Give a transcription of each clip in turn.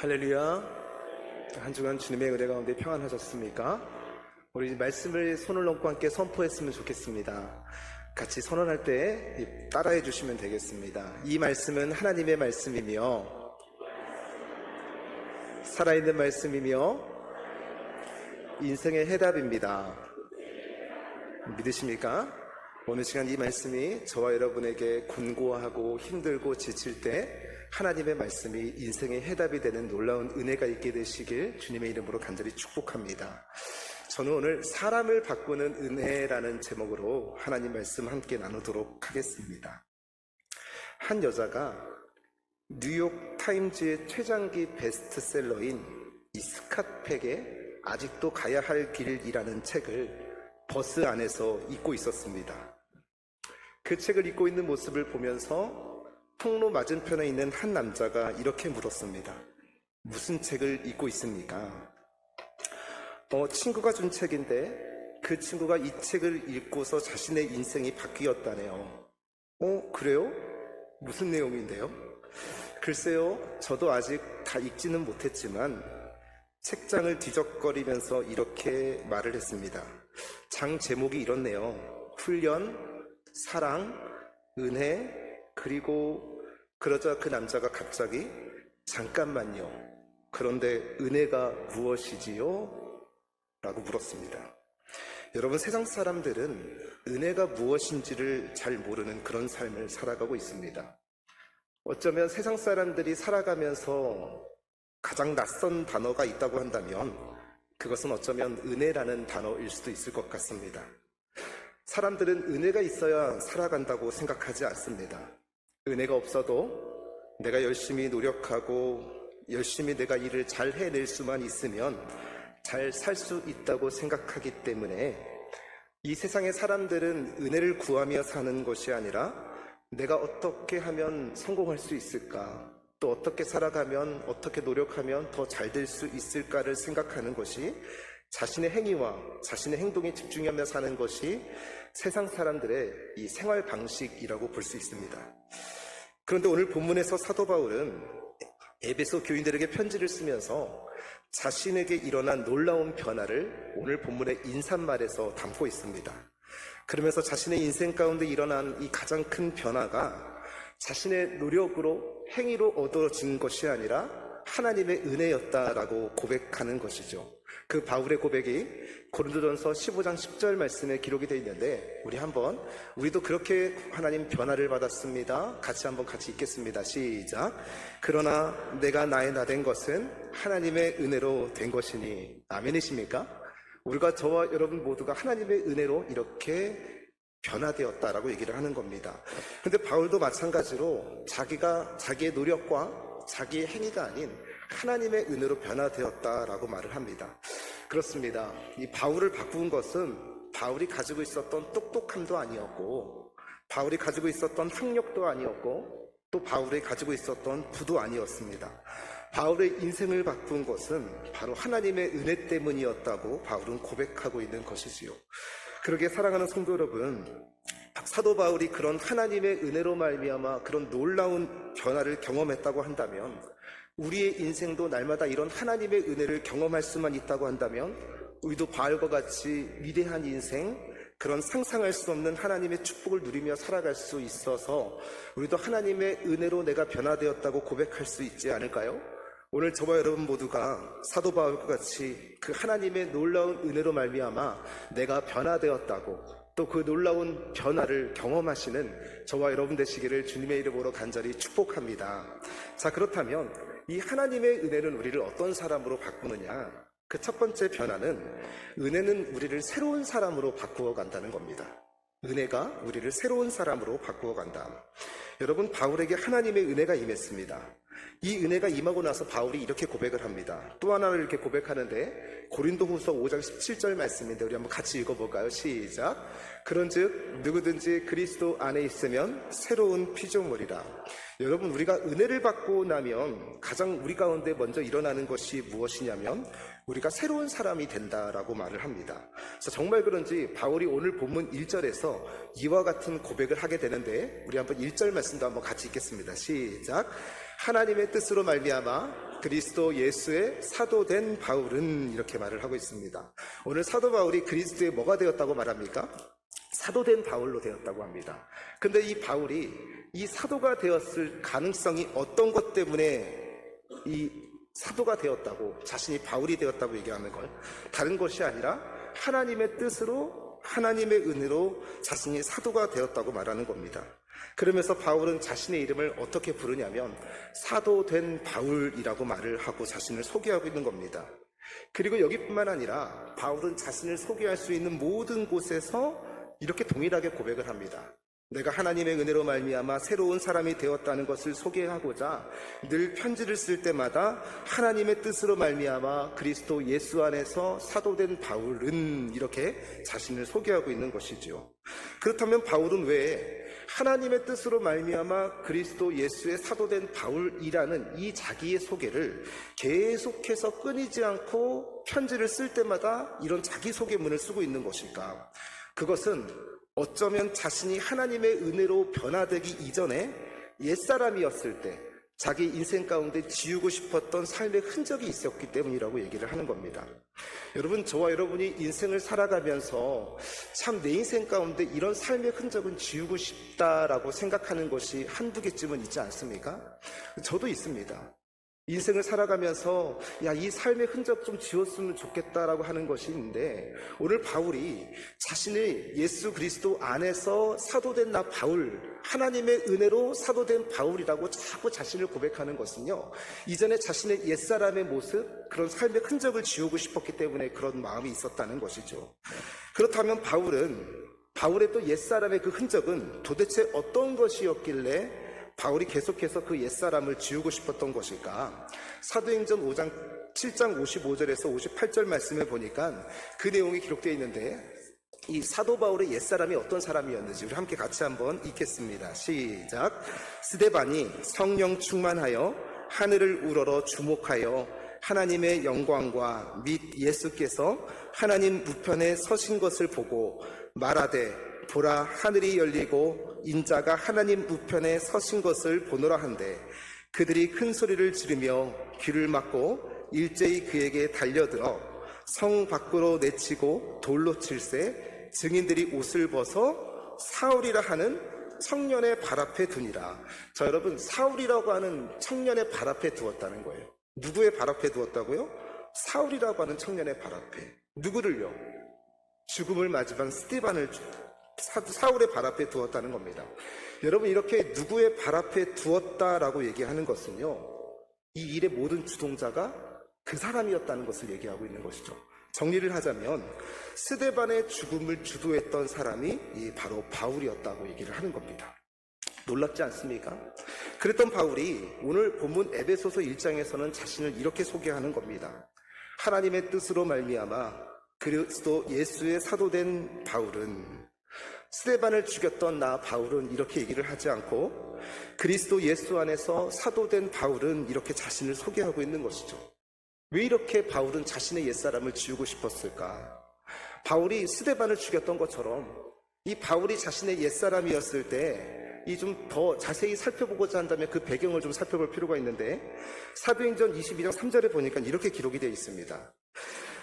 할렐루야. 한 주간 주님의 은혜 가운데 평안하셨습니까? 우리 말씀을 손을 얹고 함께 선포했으면 좋겠습니다. 같이 선언할 때 따라해 주시면 되겠습니다. 이 말씀은 하나님의 말씀이며 살아있는 말씀이며 인생의 해답입니다. 믿으십니까? 오늘 시간 이 말씀이 저와 여러분에게 곤고하고 힘들고 지칠 때 하나님의 말씀이 인생의 해답이 되는 놀라운 은혜가 있게 되시길 주님의 이름으로 간절히 축복합니다. 저는 오늘 사람을 바꾸는 은혜라는 제목으로 하나님 말씀 함께 나누도록 하겠습니다. 한 여자가 뉴욕 타임즈의 최장기 베스트셀러인 이 스캇 팩의 아직도 가야 할 길이라는 책을 버스 안에서 읽고 있었습니다. 그 책을 읽고 있는 모습을 보면서 통로 맞은편에 있는 한 남자가 이렇게 물었습니다. 무슨 책을 읽고 있습니까? 친구가 준 책인데 그 친구가 이 책을 읽고서 자신의 인생이 바뀌었다네요. 그래요? 무슨 내용인데요? 글쎄요, 저도 아직 다 읽지는 못했지만 책장을 뒤적거리면서 이렇게 말을 했습니다. 장 제목이 이렇네요. 훈련, 사랑, 은혜, 그리고 그러자 그 남자가 갑자기 잠깐만요. 그런데 은혜가 무엇이지요? 라고 물었습니다. 여러분, 세상 사람들은 은혜가 무엇인지를 잘 모르는 그런 삶을 살아가고 있습니다. 어쩌면 세상 사람들이 살아가면서 가장 낯선 단어가 있다고 한다면 그것은 어쩌면 은혜라는 단어일 수도 있을 것 같습니다. 사람들은 은혜가 있어야 살아간다고 생각하지 않습니다. 은혜가 없어도 내가 열심히 노력하고 열심히 내가 일을 잘 해낼 수만 있으면 잘 살 수 있다고 생각하기 때문에 이 세상의 사람들은 은혜를 구하며 사는 것이 아니라 내가 어떻게 하면 성공할 수 있을까, 또 어떻게 살아가면, 어떻게 노력하면 더 잘 될 수 있을까를 생각하는 것이, 자신의 행위와 자신의 행동에 집중하며 사는 것이 세상 사람들의 이 생활 방식이라고 볼 수 있습니다. 그런데 오늘 본문에서 사도 바울은 에베소 교인들에게 편지를 쓰면서 자신에게 일어난 놀라운 변화를 오늘 본문의 인사말에서 담고 있습니다. 그러면서 자신의 인생 가운데 일어난 이 가장 큰 변화가 자신의 노력으로 행위로 얻어진 것이 아니라 하나님의 은혜였다라고 고백하는 것이죠. 그 바울의 고백이 고린도전서 15장 10절 말씀에 기록이 되어 있는데 우리도 그렇게 하나님 변화를 받았습니다. 같이 읽겠습니다. 시작. 그러나 내가 나의 나 된 것은 하나님의 은혜로 된 것이니. 아멘이십니까? 우리가 저와 여러분 모두가 하나님의 은혜로 이렇게 변화되었다라고 얘기를 하는 겁니다. 그런데 바울도 마찬가지로 자기의 노력과 자기의 행위가 아닌 하나님의 은혜로 변화되었다라고 말을 합니다. 그렇습니다. 이 바울을 바꾼 것은 바울이 가지고 있었던 똑똑함도 아니었고, 바울이 가지고 있었던 학력도 아니었고, 또 바울이 가지고 있었던 부도 아니었습니다. 바울의 인생을 바꾼 것은 바로 하나님의 은혜 때문이었다고 바울은 고백하고 있는 것이지요. 그러기에 사랑하는 성도 여러분, 사도 바울이 그런 하나님의 은혜로 말미암아 그런 놀라운 변화를 경험했다고 한다면, 우리의 인생도 날마다 이런 하나님의 은혜를 경험할 수만 있다고 한다면 우리도 바울과 같이 위대한 인생, 그런 상상할 수 없는 하나님의 축복을 누리며 살아갈 수 있어서 우리도 하나님의 은혜로 내가 변화되었다고 고백할 수 있지 않을까요? 오늘 저와 여러분 모두가 사도 바울과 같이 그 하나님의 놀라운 은혜로 말미암아 내가 변화되었다고, 또 그 놀라운 변화를 경험하시는 저와 여러분 되시기를 주님의 이름으로 간절히 축복합니다. 자, 그렇다면 이 하나님의 은혜는 우리를 어떤 사람으로 바꾸느냐? 그 첫 번째 변화는, 은혜는 우리를 새로운 사람으로 바꾸어 간다는 겁니다. 은혜가 우리를 새로운 사람으로 바꾸어 간다. 여러분, 바울에게 하나님의 은혜가 임했습니다. 이 은혜가 임하고 나서 바울이 이렇게 고백을 합니다. 또 하나를 이렇게 고백하는데 고린도후서 5장 17절 말씀인데 우리 한번 같이 읽어볼까요? 시작. 그런즉 누구든지 그리스도 안에 있으면 새로운 피조물이라. 여러분, 우리가 은혜를 받고 나면 가장 우리 가운데 먼저 일어나는 것이 무엇이냐면 우리가 새로운 사람이 된다라고 말을 합니다. 그래서 정말 그런지 바울이 오늘 본문 1절에서 이와 같은 고백을 하게 되는데, 우리 한번 1절 말씀도 한번 같이 읽겠습니다. 시작. 하나님의 뜻으로 말미암아 그리스도 예수의 사도된 바울은 이렇게 말을 하고 있습니다. 오늘 사도 바울이 그리스도의 뭐가 되었다고 말합니까? 사도된 바울로 되었다고 합니다. 근데 이 바울이 이 사도가 되었을 가능성이 어떤 것 때문에 이 사도가 되었다고, 자신이 바울이 되었다고 얘기하는 걸, 다른 것이 아니라 하나님의 뜻으로, 하나님의 은혜로 자신이 사도가 되었다고 말하는 겁니다. 그러면서 바울은 자신의 이름을 어떻게 부르냐면 사도된 바울이라고 말을 하고 자신을 소개하고 있는 겁니다. 그리고 여기뿐만 아니라 바울은 자신을 소개할 수 있는 모든 곳에서 이렇게 동일하게 고백을 합니다. 내가 하나님의 은혜로 말미암아 새로운 사람이 되었다는 것을 소개하고자 늘 편지를 쓸 때마다 하나님의 뜻으로 말미암아 그리스도 예수 안에서 사도된 바울은 이렇게 자신을 소개하고 있는 것이지요. 그렇다면 바울은 왜 하나님의 뜻으로 말미암아 그리스도 예수의 사도된 바울이라는 이 자기의 소개를 계속해서 끊이지 않고 편지를 쓸 때마다 이런 자기소개문을 쓰고 있는 것일까? 그것은 어쩌면 자신이 하나님의 은혜로 변화되기 이전에 옛사람이었을 때 자기 인생 가운데 지우고 싶었던 삶의 흔적이 있었기 때문이라고 얘기를 하는 겁니다. 여러분, 저와 여러분이 인생을 살아가면서 참 내 인생 가운데 이런 삶의 흔적은 지우고 싶다라고 생각하는 것이 한두 개쯤은 있지 않습니까? 저도 있습니다. 인생을 살아가면서 이 삶의 흔적 좀 지웠으면 좋겠다라고 하는 것이 있는데, 오늘 바울이 자신의 예수 그리스도 안에서 사도된 나 바울, 하나님의 은혜로 사도된 바울이라고 자꾸 자신을 고백하는 것은요, 이전에 자신의 옛사람의 모습, 그런 삶의 흔적을 지우고 싶었기 때문에 그런 마음이 있었다는 것이죠. 그렇다면 바울의 또 옛사람의 그 흔적은 도대체 어떤 것이었길래 바울이 계속해서 그 옛사람을 지우고 싶었던 것일까? 사도행전 7장 55절에서 58절 말씀을 보니까 그 내용이 기록되어 있는데, 이 사도 바울의 옛사람이 어떤 사람이었는지 우리 함께 같이 한번 읽겠습니다. 시작. 스데반이 성령 충만하여 하늘을 우러러 주목하여 하나님의 영광과 및 예수께서 하나님 우편에 서신 것을 보고 말하되 보라, 하늘이 열리고 인자가 하나님 우편에 서신 것을 보노라 한데, 그들이 큰 소리를 지르며 귀를 막고 일제히 그에게 달려들어 성 밖으로 내치고 돌로 칠세 증인들이 옷을 벗어 사울이라 하는 청년의 발 앞에 두니라. 자, 여러분, 사울이라고 하는 청년의 발 앞에 두었다는 거예요. 누구의 발 앞에 두었다고요? 사울이라고 하는 청년의 발 앞에. 누구를요? 죽음을 맞이한 스데반을 사울의 발 앞에 두었다는 겁니다. 여러분, 이렇게 누구의 발 앞에 두었다라고 얘기하는 것은요, 이 일의 모든 주동자가 그 사람이었다는 것을 얘기하고 있는 것이죠. 정리를 하자면 스데반의 죽음을 주도했던 사람이 바로 바울이었다고 얘기를 하는 겁니다. 놀랍지 않습니까? 그랬던 바울이 오늘 본문 에베소서 1장에서는 자신을 이렇게 소개하는 겁니다. 하나님의 뜻으로 말미암아 그리스도 예수의 사도된 바울은, 스데반을 죽였던 나 바울은 이렇게 얘기를 하지 않고 그리스도 예수 안에서 사도된 바울은 이렇게 자신을 소개하고 있는 것이죠. 왜 이렇게 바울은 자신의 옛사람을 지우고 싶었을까? 바울이 스데반을 죽였던 것처럼 이 바울이 자신의 옛사람이었을 때 이 좀 더 자세히 살펴보고자 한다면 그 배경을 좀 살펴볼 필요가 있는데, 사도행전 22장 3절에 보니까 이렇게 기록이 되어 있습니다.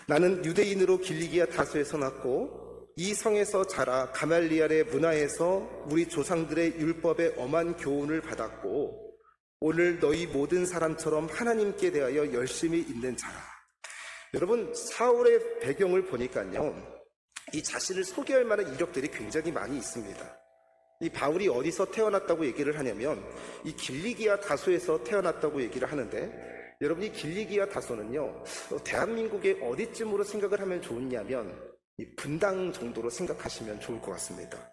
나는 유대인으로 길리기아 다소에서 났고 이 성에서 자라 가말리엘의 문화에서 우리 조상들의 율법의 엄한 교훈을 받았고 오늘 너희 모든 사람처럼 하나님께 대하여 열심히 있는 자라. 여러분, 사울의 배경을 보니까요, 이 자신을 소개할 만한 이력들이 굉장히 많이 있습니다. 이 바울이 어디서 태어났다고 얘기를 하냐면 이 길리기아 다소에서 태어났다고 얘기를 하는데, 여러분, 이 길리기아 다소는요, 대한민국의 어디쯤으로 생각을 하면 좋으냐면 이 분당 정도로 생각하시면 좋을 것 같습니다.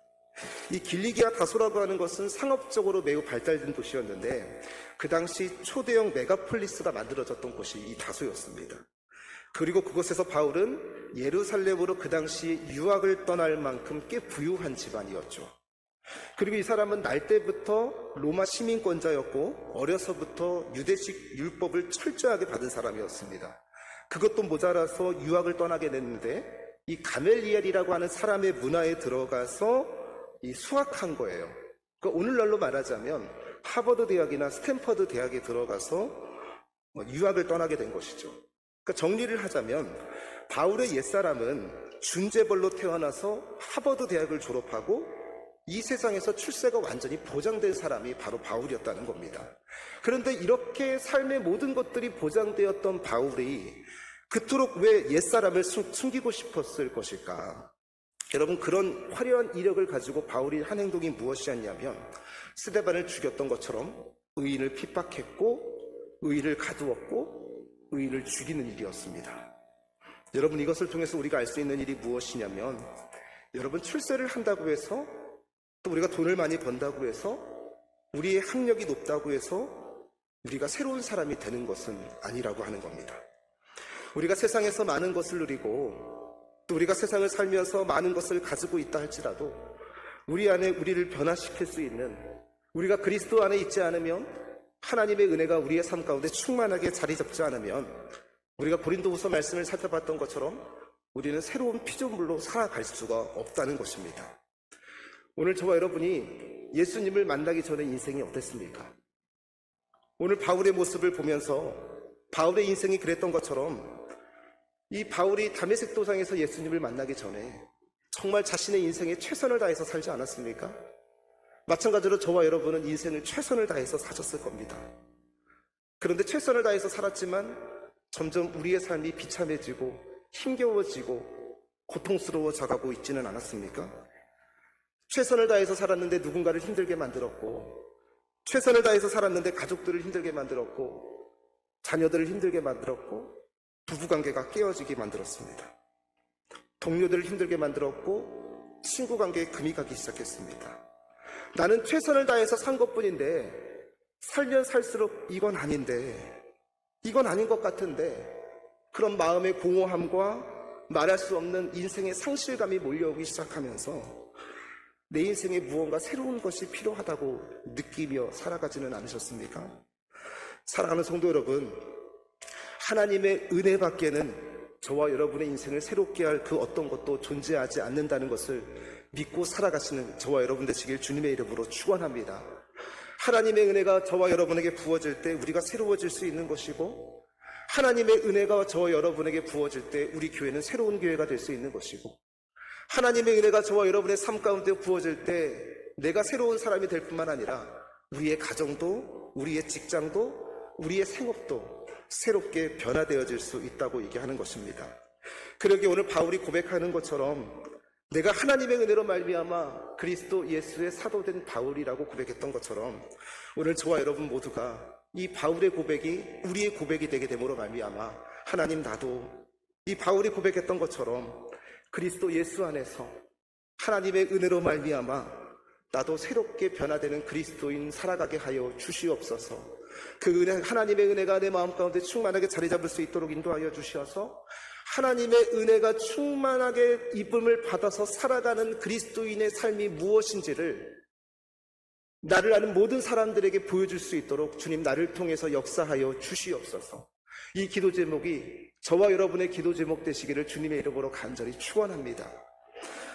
이 길리기아 다소라고 하는 것은 상업적으로 매우 발달된 도시였는데 그 당시 초대형 메가폴리스가 만들어졌던 곳이 이 다소였습니다. 그리고 그곳에서 바울은 예루살렘으로 그 당시 유학을 떠날 만큼 꽤 부유한 집안이었죠. 그리고 이 사람은 날 때부터 로마 시민권자였고 어려서부터 유대식 율법을 철저하게 받은 사람이었습니다. 그것도 모자라서 유학을 떠나게 됐는데 이 가멜리엘이라고 하는 사람의 문화에 들어가서 이 수학한 거예요. 그러니까 오늘날로 말하자면 하버드 대학이나 스탠퍼드 대학에 들어가서 유학을 떠나게 된 것이죠. 그러니까 정리를 하자면 바울의 옛사람은 준재벌로 태어나서 하버드 대학을 졸업하고 이 세상에서 출세가 완전히 보장된 사람이 바로 바울이었다는 겁니다. 그런데 이렇게 삶의 모든 것들이 보장되었던 바울이 그토록 왜 옛사람을 숨기고 싶었을 것일까? 여러분, 그런 화려한 이력을 가지고 바울이 한 행동이 무엇이었냐면 스데반을 죽였던 것처럼 의인을 핍박했고 의인을 가두었고 의인을 죽이는 일이었습니다. 여러분, 이것을 통해서 우리가 알 수 있는 일이 무엇이냐면, 여러분, 출세를 한다고 해서, 또 우리가 돈을 많이 번다고 해서, 우리의 학력이 높다고 해서 우리가 새로운 사람이 되는 것은 아니라고 하는 겁니다. 우리가 세상에서 많은 것을 누리고 또 우리가 세상을 살면서 많은 것을 가지고 있다 할지라도 우리 안에 우리를 변화시킬 수 있는, 우리가 그리스도 안에 있지 않으면, 하나님의 은혜가 우리의 삶 가운데 충만하게 자리 잡지 않으면, 우리가 고린도후서 말씀을 살펴봤던 것처럼 우리는 새로운 피조물로 살아갈 수가 없다는 것입니다. 오늘 저와 여러분이 예수님을 만나기 전에 인생이 어땠습니까? 오늘 바울의 모습을 보면서 바울의 인생이 그랬던 것처럼 이 바울이 다메섹 도상에서 예수님을 만나기 전에 정말 자신의 인생에 최선을 다해서 살지 않았습니까? 마찬가지로 저와 여러분은 인생을 최선을 다해서 사셨을 겁니다. 그런데 최선을 다해서 살았지만 점점 우리의 삶이 비참해지고 힘겨워지고 고통스러워져가고 있지는 않았습니까? 최선을 다해서 살았는데 누군가를 힘들게 만들었고, 최선을 다해서 살았는데 가족들을 힘들게 만들었고, 자녀들을 힘들게 만들었고, 부부관계가 깨어지게 만들었습니다. 동료들을 힘들게 만들었고 친구관계에 금이 가기 시작했습니다. 나는 최선을 다해서 산 것뿐인데 살면 살수록 이건 아닌데, 이건 아닌 것 같은데, 그런 마음의 공허함과 말할 수 없는 인생의 상실감이 몰려오기 시작하면서 내 인생에 무언가 새로운 것이 필요하다고 느끼며 살아가지는 않으셨습니까? 사랑하는 성도 여러분, 하나님의 은혜밖에는 저와 여러분의 인생을 새롭게 할 그 어떤 것도 존재하지 않는다는 것을 믿고 살아가시는 저와 여러분 되시길 주님의 이름으로 축원합니다. 하나님의 은혜가 저와 여러분에게 부어질 때 우리가 새로워질 수 있는 것이고, 하나님의 은혜가 저와 여러분에게 부어질 때 우리 교회는 새로운 교회가 될 수 있는 것이고, 하나님의 은혜가 저와 여러분의 삶 가운데 부어질 때 내가 새로운 사람이 될 뿐만 아니라 우리의 가정도, 우리의 직장도, 우리의 생업도 새롭게 변화되어질 수 있다고 얘기하는 것입니다. 그러기에 오늘 바울이 고백하는 것처럼 내가 하나님의 은혜로 말미암아 그리스도 예수의 사도된 바울이라고 고백했던 것처럼 오늘 저와 여러분 모두가 이 바울의 고백이 우리의 고백이 되게 됨으로 말미암아 하나님, 나도 이 바울이 고백했던 것처럼 그리스도 예수 안에서 하나님의 은혜로 말미암아 나도 새롭게 변화되는 그리스도인 살아가게 하여 주시옵소서. 그 은혜, 하나님의 은혜가 내 마음 가운데 충만하게 자리 잡을 수 있도록 인도하여 주시어서 하나님의 은혜가 충만하게 입음을 받아서 살아가는 그리스도인의 삶이 무엇인지를 나를 아는 모든 사람들에게 보여줄 수 있도록 주님, 나를 통해서 역사하여 주시옵소서. 이 기도 제목이 저와 여러분의 기도 제목 되시기를 주님의 이름으로 간절히 축원합니다.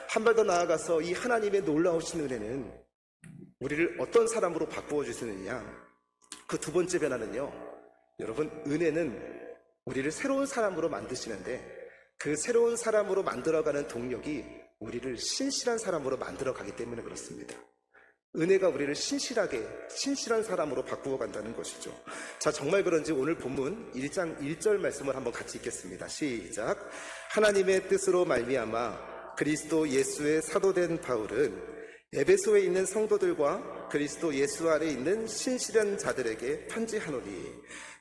한 발 더 나아가서 이 하나님의 놀라우신 은혜는 우리를 어떤 사람으로 바꾸어 주시느냐, 그 두 번째 변화는요, 여러분, 은혜는 우리를 새로운 사람으로 만드시는데 그 새로운 사람으로 만들어가는 동력이 우리를 신실한 사람으로 만들어가기 때문에 그렇습니다. 은혜가 우리를 신실한 사람으로 바꾸어 간다는 것이죠. 자, 정말 그런지 오늘 본문 1장 1절 말씀을 한번 같이 읽겠습니다. 시작. 하나님의 뜻으로 말미암아 그리스도 예수의 사도된 바울은 에베소에 있는 성도들과 그리스도 예수 안에 있는 신실한 자들에게 편지하노니.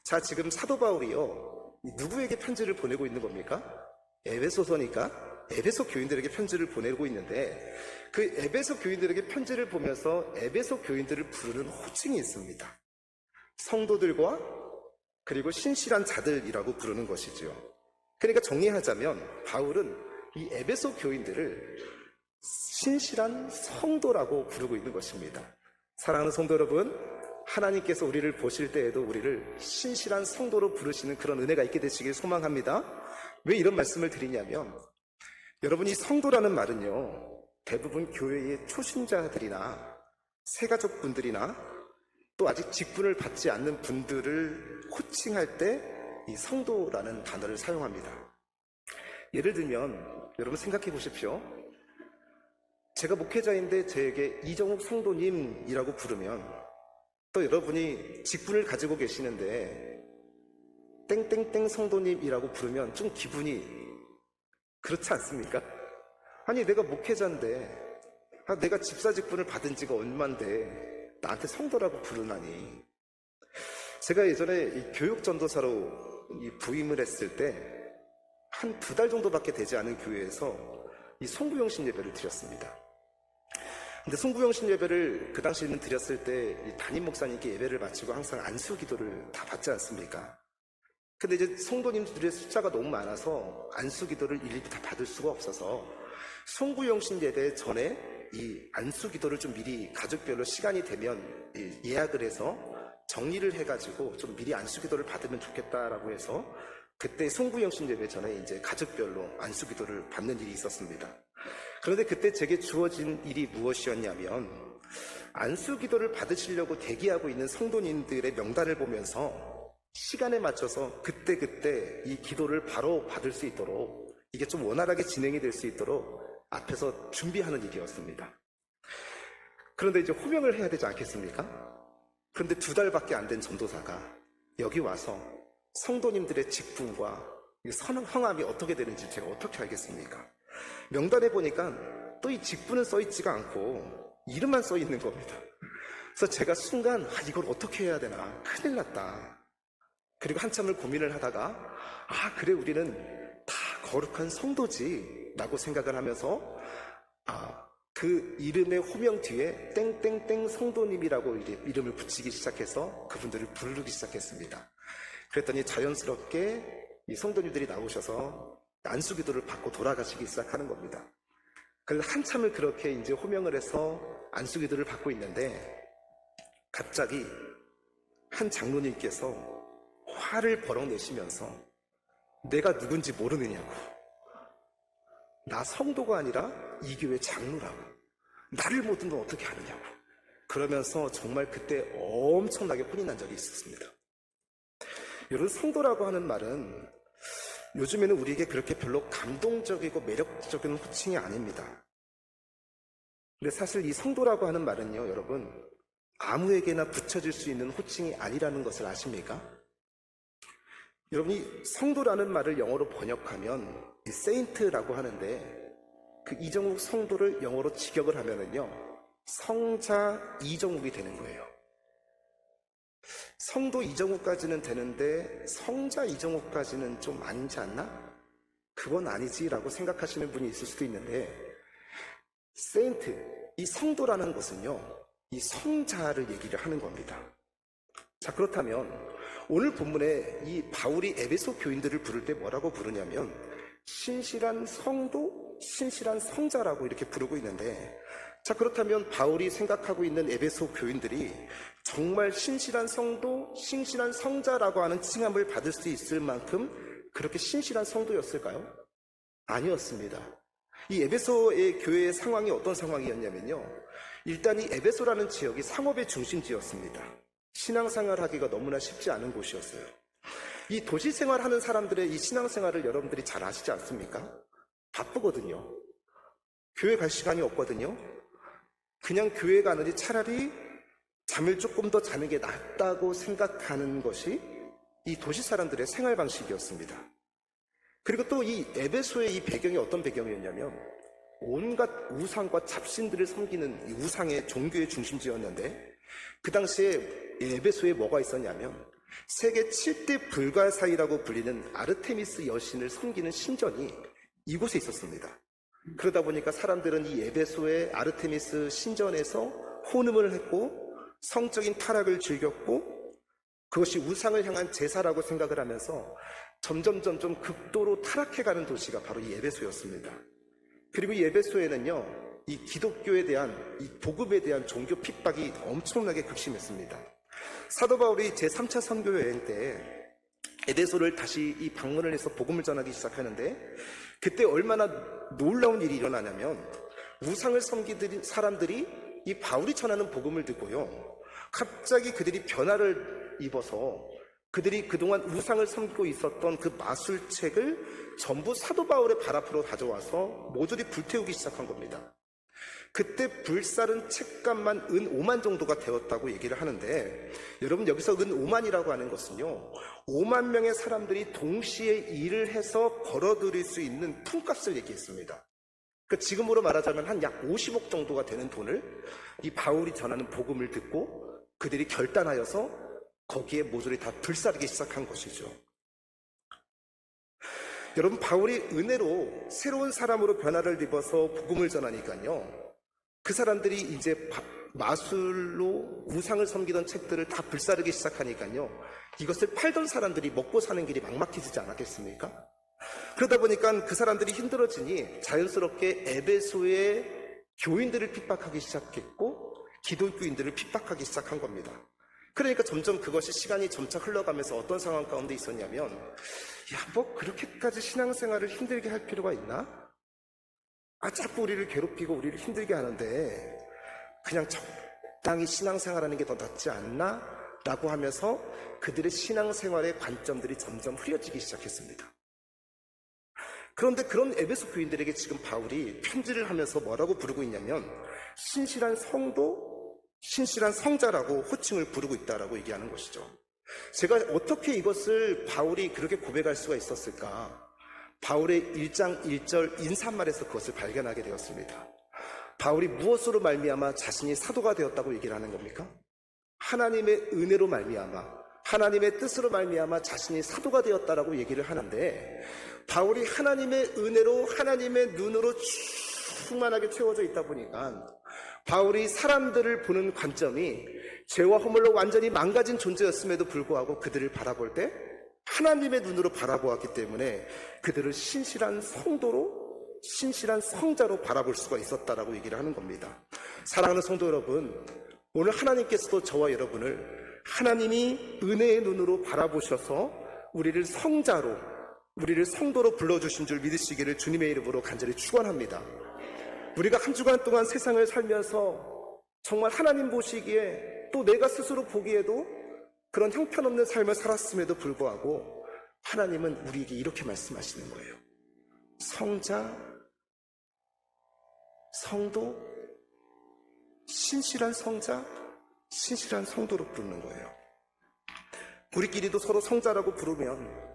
자, 지금 사도 바울이요, 누구에게 편지를 보내고 있는 겁니까? 에베소서니까 에베소 교인들에게 편지를 보내고 있는데, 그 에베소 교인들에게 편지를 보면서 에베소 교인들을 부르는 호칭이 있습니다. 성도들과 그리고 신실한 자들이라고 부르는 것이죠. 그러니까 정리하자면 바울은 이 에베소 교인들을 신실한 성도라고 부르고 있는 것입니다. 사랑하는 성도 여러분, 하나님께서 우리를 보실 때에도 우리를 신실한 성도로 부르시는 그런 은혜가 있게 되시길 소망합니다. 왜 이런 말씀을 드리냐면, 여러분, 이 성도라는 말은요, 대부분 교회의 초신자들이나 새가족분들이나 또 아직 직분을 받지 않는 분들을 호칭할 때 이 성도라는 단어를 사용합니다. 예를 들면 여러분 생각해 보십시오. 제가 목회자인데 저에게 이정욱 성도님이라고 부르면 또 여러분이 직분을 가지고 계시는데 땡땡땡 성도님이라고 부르면 좀 기분이 그렇지 않습니까? 아니 내가 목회자인데 내가 집사 직분을 받은 지가 얼만데 나한테 성도라고 부르나니. 제가 예전에 이 교육 전도사로 부임을 했을 때 한 2달 정도밖에 되지 않은 교회에서 이 송구영신 예배를 드렸습니다. 근데 송구영신 예배를 그 당시에는 드렸을 때 이 담임 목사님께 예배를 마치고 항상 안수 기도를 다 받지 않습니까? 근데 이제 성도님들의 숫자가 너무 많아서 안수 기도를 일일이 다 받을 수가 없어서 송구영신 예배 전에 이 안수 기도를 좀 미리 가족별로 시간이 되면 예약을 해서 정리를 해가지고 좀 미리 안수 기도를 받으면 좋겠다라고 해서 그때 송구영신 예배 전에 이제 가족별로 안수 기도를 받는 일이 있었습니다. 그런데 그때 제게 주어진 일이 무엇이었냐면 안수 기도를 받으시려고 대기하고 있는 성도님들의 명단을 보면서 시간에 맞춰서 그때 이 기도를 바로 받을 수 있도록 이게 좀 원활하게 진행이 될 수 있도록 앞에서 준비하는 일이었습니다. 그런데 이제 호명을 해야 되지 않겠습니까? 그런데 2달밖에 안 된 전도사가 여기 와서 성도님들의 직분과 성함이 어떻게 되는지 제가 어떻게 알겠습니까? 명단에 보니까 또 이 직분은 써있지가 않고 이름만 써있는 겁니다. 그래서 제가 순간 이걸 어떻게 해야 되나, 큰일 났다. 그리고 한참을 고민을 하다가 그래 우리는 다 거룩한 성도지 라고 생각을 하면서 그 이름의 호명 뒤에 땡땡땡 성도님이라고 이름을 붙이기 시작해서 그분들을 부르기 시작했습니다. 그랬더니 자연스럽게 이 성도님들이 나오셔서 안수기도를 받고 돌아가시기 시작하는 겁니다. 그래서 한참을 그렇게 이제 호명을 해서 안수기도를 받고 있는데 갑자기 한 장로님께서 화를 버럭 내시면서 내가 누군지 모르느냐고, 나 성도가 아니라 이 교회 장로라고, 나를 못 듣는 어떻게 하느냐고 그러면서 정말 그때 엄청나게 혼이 난 적이 있었습니다. 여러분, 성도라고 하는 말은 요즘에는 우리에게 그렇게 별로 감동적이고 매력적인 호칭이 아닙니다. 근데 사실 이 성도라고 하는 말은요, 여러분, 아무에게나 붙여질 수 있는 호칭이 아니라는 것을 아십니까? 여러분이 성도라는 말을 영어로 번역하면 세인트라고 하는데 그 이정욱 성도를 영어로 직역을 하면은요, 성자 이정욱이 되는 거예요. 성도 이정욱까지는 되는데 성자 이정욱까지는 좀 아니지 않나? 그건 아니지라고 생각하시는 분이 있을 수도 있는데, 세인트, 이 성도라는 것은요, 이 성자를 얘기를 하는 겁니다. 자, 그렇다면 오늘 본문에 이 바울이 에베소 교인들을 부를 때 뭐라고 부르냐면 신실한 성도, 신실한 성자라고 이렇게 부르고 있는데, 자, 그렇다면 바울이 생각하고 있는 에베소 교인들이 정말 신실한 성도, 신실한 성자라고 하는 칭함을 받을 수 있을 만큼 그렇게 신실한 성도였을까요? 아니었습니다. 이 에베소의 교회의 상황이 어떤 상황이었냐면요, 일단 이 에베소라는 지역이 상업의 중심지였습니다. 신앙생활 하기가 너무나 쉽지 않은 곳이었어요. 이 도시생활 하는 사람들의 이 신앙생활을 여러분들이 잘 아시지 않습니까? 바쁘거든요. 교회 갈 시간이 없거든요. 그냥 교회 가느니 차라리 잠을 조금 더 자는 게 낫다고 생각하는 것이 이 도시 사람들의 생활 방식이었습니다. 그리고 또 이 에베소의 이 배경이 어떤 배경이었냐면 온갖 우상과 잡신들을 섬기는 이 우상의 종교의 중심지였는데, 그 당시에 에베소에 뭐가 있었냐면 세계 7대 불가사의라고 불리는 아르테미스 여신을 섬기는 신전이 이곳에 있었습니다. 그러다 보니까 사람들은 이 에베소의 아르테미스 신전에서 혼음을 했고 성적인 타락을 즐겼고 그것이 우상을 향한 제사라고 생각을 하면서 점점 극도로 타락해가는 도시가 바로 이 에베소였습니다. 그리고 이 에베소에는요, 이 기독교에 대한, 이 복음에 대한 종교 핍박이 엄청나게 극심했습니다. 사도 바울이 제3차 선교 여행 때 에베소를 다시 이 방문을 해서 복음을 전하기 시작하는데, 그때 얼마나 놀라운 일이 일어나냐면 우상을 섬기는 사람들이 이 바울이 전하는 복음을 듣고요, 갑자기 그들이 변화를 입어서 그들이 그동안 우상을 섬기고 있었던 그 마술책을 전부 사도 바울의 발 앞으로 가져와서 모조리 불태우기 시작한 겁니다. 그때 불살은 책값만 은 5만 정도가 되었다고 얘기를 하는데, 여러분 여기서 은 5만이라고 하는 것은요, 5만 명의 사람들이 동시에 일을 해서 벌어들일 수 있는 품값을 얘기했습니다. 그러니까 지금으로 말하자면 한 약 50억 정도가 되는 돈을 이 바울이 전하는 복음을 듣고 그들이 결단하여서 거기에 모조리 다 불사르기 시작한 것이죠. 여러분, 바울이 은혜로 새로운 사람으로 변화를 입어서 복음을 전하니까요, 그 사람들이 이제 마술로 우상을 섬기던 책들을 다 불사르기 시작하니까요, 이것을 팔던 사람들이 먹고 사는 길이 막막해지지 않았겠습니까? 그러다 보니까 그 사람들이 힘들어지니 자연스럽게 에베소의 교인들을 핍박하기 시작했고 기독교인들을 핍박하기 시작한 겁니다. 그러니까 점점 그것이 시간이 점차 흘러가면서 어떤 상황 가운데 있었냐면, 뭐 그렇게까지 신앙생활을 힘들게 할 필요가 있나? 자꾸 우리를 괴롭히고 우리를 힘들게 하는데 그냥 적당히 신앙생활하는 게 더 낫지 않나? 라고 하면서 그들의 신앙생활의 관점들이 점점 흐려지기 시작했습니다. 그런데 그런 에베소 교인들에게 지금 바울이 편지를 하면서 뭐라고 부르고 있냐면, 신실한 성도, 신실한 성자라고 호칭을 부르고 있다라고 얘기하는 것이죠. 제가 어떻게 이것을 바울이 그렇게 고백할 수가 있었을까? 바울의 1장 1절 인사말에서 그것을 발견하게 되었습니다. 바울이 무엇으로 말미암아 자신이 사도가 되었다고 얘기를 하는 겁니까? 하나님의 은혜로 말미암아, 하나님의 뜻으로 말미암아 자신이 사도가 되었다라고 얘기를 하는데, 바울이 하나님의 은혜로 하나님의 눈으로 충만하게 채워져 있다 보니까 바울이 사람들을 보는 관점이 죄와 허물로 완전히 망가진 존재였음에도 불구하고 그들을 바라볼 때 하나님의 눈으로 바라보았기 때문에 그들을 신실한 성도로, 신실한 성자로 바라볼 수가 있었다라고 얘기를 하는 겁니다. 사랑하는 성도 여러분, 오늘 하나님께서도 저와 여러분을 하나님이 은혜의 눈으로 바라보셔서 우리를 성자로, 우리를 성도로 불러주신 줄 믿으시기를 주님의 이름으로 간절히 축원합니다. 우리가 한 주간 동안 세상을 살면서 정말 하나님 보시기에, 또 내가 스스로 보기에도 그런 형편없는 삶을 살았음에도 불구하고 하나님은 우리에게 이렇게 말씀하시는 거예요. 성자, 성도, 신실한 성자, 신실한 성도로 부르는 거예요. 우리끼리도 서로 성자라고 부르면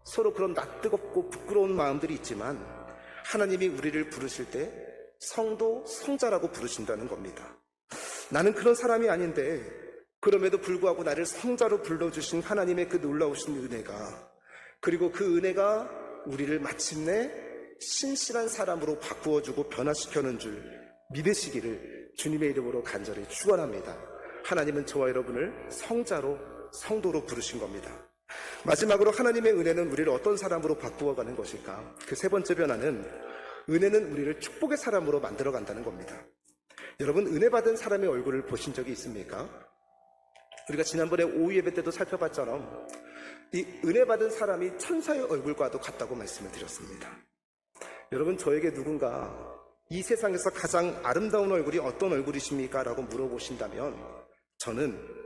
서로 그런 낯뜨겁고 부끄러운 마음들이 있지만, 하나님이 우리를 부르실 때 성도, 성자라고 부르신다는 겁니다. 나는 그런 사람이 아닌데 그럼에도 불구하고 나를 성자로 불러주신 하나님의 그 놀라우신 은혜가, 그리고 그 은혜가 우리를 마침내 신실한 사람으로 바꾸어주고 변화시켜는 줄 믿으시기를 주님의 이름으로 간절히 축원합니다. 하나님은 저와 여러분을 성자로, 성도로 부르신 겁니다. 마지막으로 하나님의 은혜는 우리를 어떤 사람으로 바꾸어가는 것일까? 그 세 번째 변화는, 은혜는 우리를 축복의 사람으로 만들어간다는 겁니다. 여러분, 은혜 받은 사람의 얼굴을 보신 적이 있습니까? 우리가 지난번에 오후 예배 때도 살펴봤처럼 이 은혜 받은 사람이 천사의 얼굴과도 같다고 말씀을 드렸습니다. 여러분, 저에게 누군가 이 세상에서 가장 아름다운 얼굴이 어떤 얼굴이십니까? 라고 물어보신다면 저는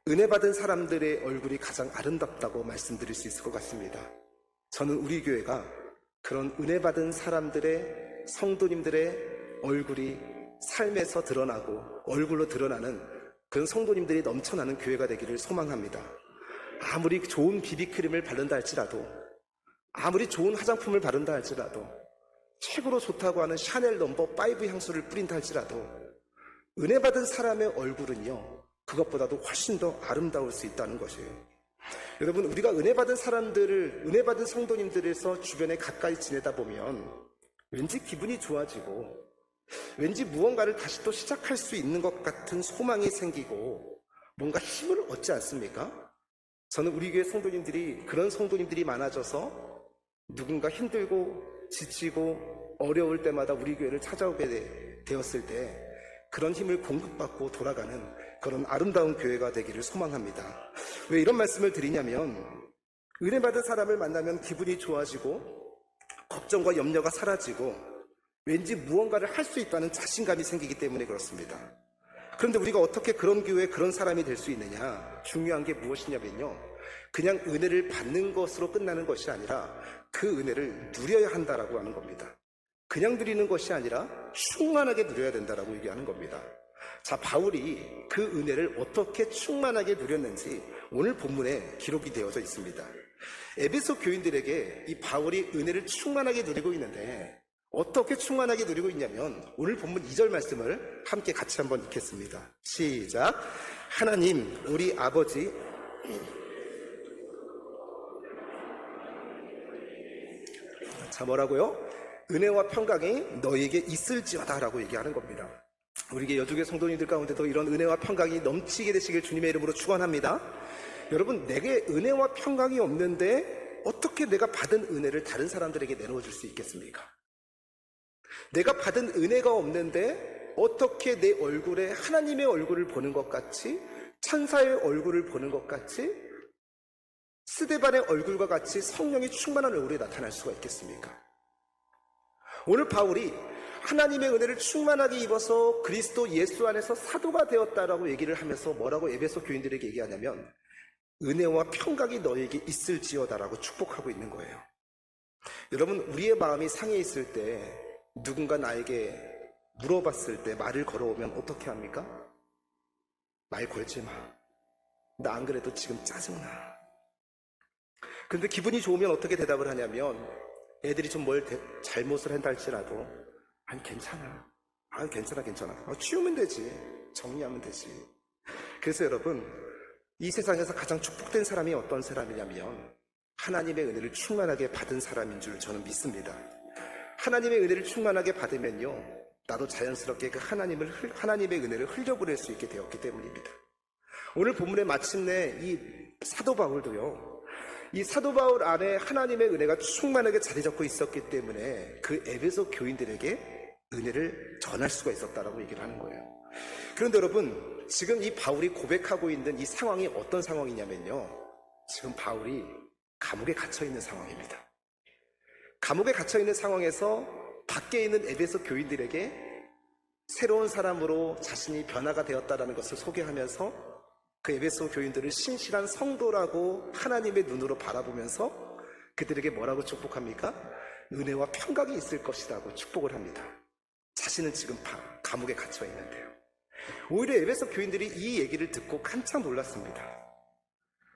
은혜 받은 사람들의 얼굴이 가장 아름답다고 말씀드릴 수 있을 것 같습니다. 저는 우리 교회가 그런 은혜 받은 사람들의, 성도님들의 얼굴이 삶에서 드러나고 얼굴로 드러나는 그런 성도님들이 넘쳐나는 교회가 되기를 소망합니다. 아무리 좋은 비비크림을 바른다 할지라도, 아무리 좋은 화장품을 바른다 할지라도, 최고로 좋다고 하는 샤넬 넘버 5 향수를 뿌린다 할지라도 은혜 받은 사람의 얼굴은요, 그것보다도 훨씬 더 아름다울 수 있다는 것이에요. 여러분, 우리가 은혜 받은 사람들을, 은혜 받은 성도님들에서 주변에 가까이 지내다 보면 왠지 기분이 좋아지고, 왠지 무언가를 다시 또 시작할 수 있는 것 같은 소망이 생기고 뭔가 힘을 얻지 않습니까? 저는 우리 교회 성도님들이, 그런 성도님들이 많아져서 누군가 힘들고 지치고 어려울 때마다 우리 교회를 찾아오게 되었을 때 그런 힘을 공급받고 돌아가는 그런 아름다운 교회가 되기를 소망합니다. 왜 이런 말씀을 드리냐면, 은혜 받은 사람을 만나면 기분이 좋아지고 걱정과 염려가 사라지고 왠지 무언가를 할 수 있다는 자신감이 생기기 때문에 그렇습니다. 그런데 우리가 어떻게 그런 교회, 그런 사람이 될 수 있느냐? 중요한 게 무엇이냐면요, 그냥 은혜를 받는 것으로 끝나는 것이 아니라 그 은혜를 누려야 한다라고 하는 겁니다. 그냥 누리는 것이 아니라 충만하게 누려야 된다라고 얘기하는 겁니다. 자, 바울이 그 은혜를 어떻게 충만하게 누렸는지 오늘 본문에 기록이 되어져 있습니다. 에베소 교인들에게 이 바울이 은혜를 충만하게 누리고 있는데 어떻게 충만하게 누리고 있냐면 오늘 본문 2절 말씀을 함께 같이 한번 읽겠습니다. 시작. 하나님 우리 아버지, 자, 뭐라고요? 은혜와 평강이 너희에게 있을지어다 라고 얘기하는 겁니다. 우리에게 여주교 성도님들 가운데도 이런 은혜와 평강이 넘치게 되시길 주님의 이름으로 축원합니다. 여러분, 내게 은혜와 평강이 없는데 어떻게 내가 받은 은혜를 다른 사람들에게 내놓아 줄 수 있겠습니까? 내가 받은 은혜가 없는데 어떻게 내 얼굴에 하나님의 얼굴을 보는 것 같이, 천사의 얼굴을 보는 것 같이, 스데반의 얼굴과 같이 성령이 충만한 얼굴이 나타날 수가 있겠습니까? 오늘 바울이 하나님의 은혜를 충만하게 입어서 그리스도 예수 안에서 사도가 되었다라고 얘기를 하면서 뭐라고 에베소 교인들에게 얘기하냐면 은혜와 평강이 너에게 있을지어다라고 축복하고 있는 거예요. 여러분, 우리의 마음이 상해 있을 때 누군가 나에게 물어봤을 때 말을 걸어오면 어떻게 합니까? 말 걸지 마. 나 안 그래도 지금 짜증나. 근데 기분이 좋으면 어떻게 대답을 하냐면 애들이 좀 뭘 잘못을 한다 할지라도 아니 괜찮아. 괜찮아. 치우면 되지. 정리하면 되지. 그래서 여러분, 이 세상에서 가장 축복된 사람이 어떤 사람이냐면 하나님의 은혜를 충만하게 받은 사람인 줄 저는 믿습니다. 하나님의 은혜를 충만하게 받으면요, 나도 자연스럽게 그 하나님의 은혜를 흘려보낼 수 있게 되었기 때문입니다. 오늘 본문에 마침내 이 사도 바울도요, 이 사도 바울 안에 하나님의 은혜가 충만하게 자리 잡고 있었기 때문에 그 에베소 교인들에게 은혜를 전할 수가 있었다라고 얘기를 하는 거예요. 그런데 여러분, 지금 이 바울이 고백하고 있는 이 상황이 어떤 상황이냐면요, 지금 바울이 감옥에 갇혀 있는 상황입니다. 감옥에 갇혀 있는 상황에서 밖에 있는 에베소 교인들에게 새로운 사람으로 자신이 변화가 되었다는 것을 소개하면서 그 에베소 교인들을 신실한 성도라고 하나님의 눈으로 바라보면서 그들에게 뭐라고 축복합니까? 은혜와 평강이 있을 것이라고 축복을 합니다. 자신은 지금 감옥에 갇혀 있는데요. 오히려 에베소 교인들이 이 얘기를 듣고 깜짝 놀랐습니다.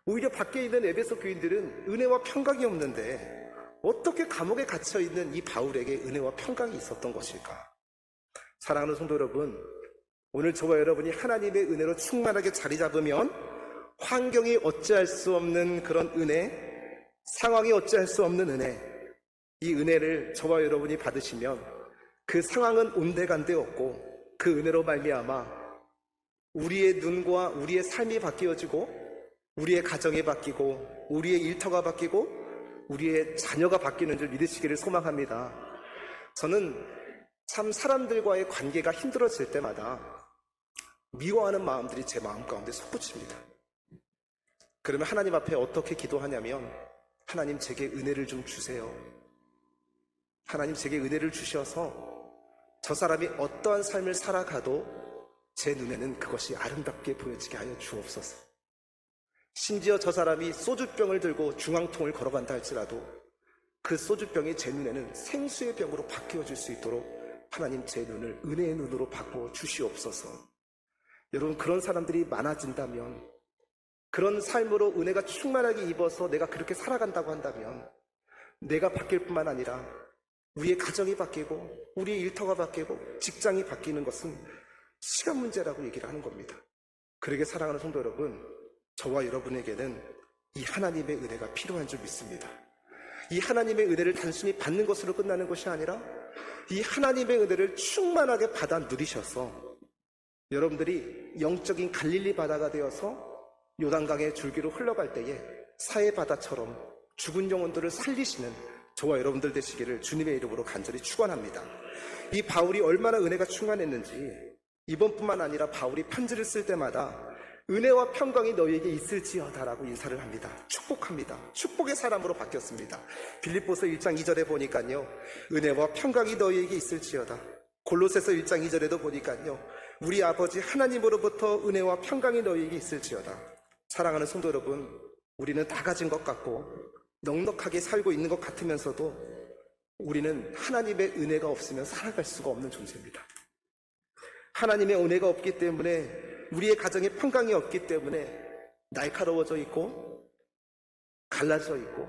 오히려 밖에 있는 에베소 교인들은 은혜와 평강이 없는데 어떻게 감옥에 갇혀 있는 이 바울에게 은혜와 평강이 있었던 것일까? 사랑하는 성도 여러분, 오늘 저와 여러분이 하나님의 은혜로 충만하게 자리 잡으면 환경이 어찌할 수 없는 그런 은혜, 상황이 어찌할 수 없는 은혜, 이 은혜를 저와 여러분이 받으시면 그 상황은 온데간데 없고 그 은혜로 말미암아 우리의 눈과 우리의 삶이 바뀌어지고 우리의 가정이 바뀌고 우리의 일터가 바뀌고 우리의 자녀가 바뀌는 줄 믿으시기를 소망합니다. 저는 참 사람들과의 관계가 힘들어질 때마다 미워하는 마음들이 제 마음 가운데 솟구칩니다. 그러면 하나님 앞에 어떻게 기도하냐면 하나님 제게 은혜를 좀 주세요. 하나님 제게 은혜를 주셔서 저 사람이 어떠한 삶을 살아가도 제 눈에는 그것이 아름답게 보여지게 하여 주옵소서. 심지어 저 사람이 소주병을 들고 중앙통을 걸어간다 할지라도 그 소주병이 제 눈에는 생수의 병으로 바뀌어질 수 있도록 하나님 제 눈을 은혜의 눈으로 바꿔 주시옵소서. 여러분, 그런 사람들이 많아진다면, 그런 삶으로 은혜가 충만하게 입어서 내가 그렇게 살아간다고 한다면 내가 바뀔 뿐만 아니라 우리의 가정이 바뀌고 우리의 일터가 바뀌고 직장이 바뀌는 것은 시간 문제라고 얘기를 하는 겁니다. 그러게 사랑하는 성도 여러분, 저와 여러분에게는 이 하나님의 은혜가 필요한 줄 믿습니다. 이 하나님의 은혜를 단순히 받는 것으로 끝나는 것이 아니라 이 하나님의 은혜를 충만하게 받아 누리셔서 여러분들이 영적인 갈릴리 바다가 되어서 요단강의 줄기로 흘러갈 때에 사해 바다처럼 죽은 영혼들을 살리시는 저와 여러분들 되시기를 주님의 이름으로 간절히 축원합니다. 이 바울이 얼마나 은혜가 충만했는지 이번뿐만 아니라 바울이 편지를 쓸 때마다 은혜와 평강이 너희에게 있을지어다라고 인사를 합니다. 축복합니다. 축복의 사람으로 바뀌었습니다. 빌립보서 1장 2절에 보니까요, 은혜와 평강이 너희에게 있을지어다. 골로새서 1장 2절에도 보니까요, 우리 아버지 하나님으로부터 은혜와 평강이 너희에게 있을지어다. 사랑하는 성도 여러분, 우리는 다 가진 것 같고 넉넉하게 살고 있는 것 같으면서도 우리는 하나님의 은혜가 없으면 살아갈 수가 없는 존재입니다. 하나님의 은혜가 없기 때문에, 우리의 가정에 평강이 없기 때문에 날카로워져 있고 갈라져 있고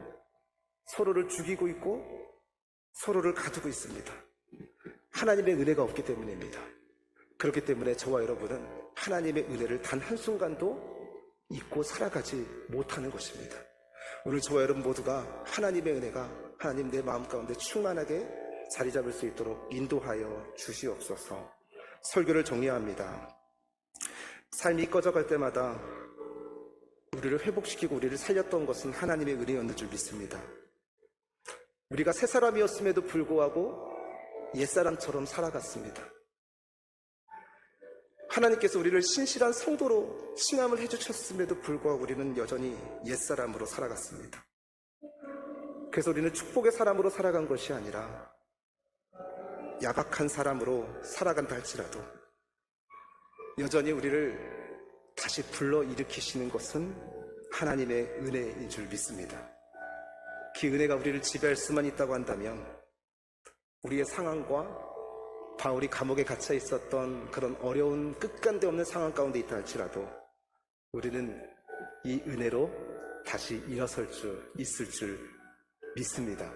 서로를 죽이고 있고 서로를 가두고 있습니다. 하나님의 은혜가 없기 때문입니다. 그렇기 때문에 저와 여러분은 하나님의 은혜를 단 한순간도 잊고 살아가지 못하는 것입니다. 오늘 저와 여러분 모두가 하나님의 은혜가 하나님 내 마음 가운데 충만하게 자리 잡을 수 있도록 인도하여 주시옵소서. 설교를 정리합니다. 삶이 꺼져갈 때마다 우리를 회복시키고 우리를 살렸던 것은 하나님의 은혜였는 줄 믿습니다. 우리가 새 사람이었음에도 불구하고 옛사람처럼 살아갔습니다. 하나님께서 우리를 신실한 성도로 칭함을 해주셨음에도 불구하고 우리는 여전히 옛사람으로 살아갔습니다. 그래서 우리는 축복의 사람으로 살아간 것이 아니라 야박한 사람으로 살아간다 할지라도 여전히 우리를 다시 불러일으키시는 것은 하나님의 은혜인 줄 믿습니다. 그 은혜가 우리를 지배할 수만 있다고 한다면 우리의 상황과 바울이 감옥에 갇혀 있었던 그런 어려운 끝간데 없는 상황 가운데 있다 할지라도 우리는 이 은혜로 다시 일어설 수 있을 줄 믿습니다.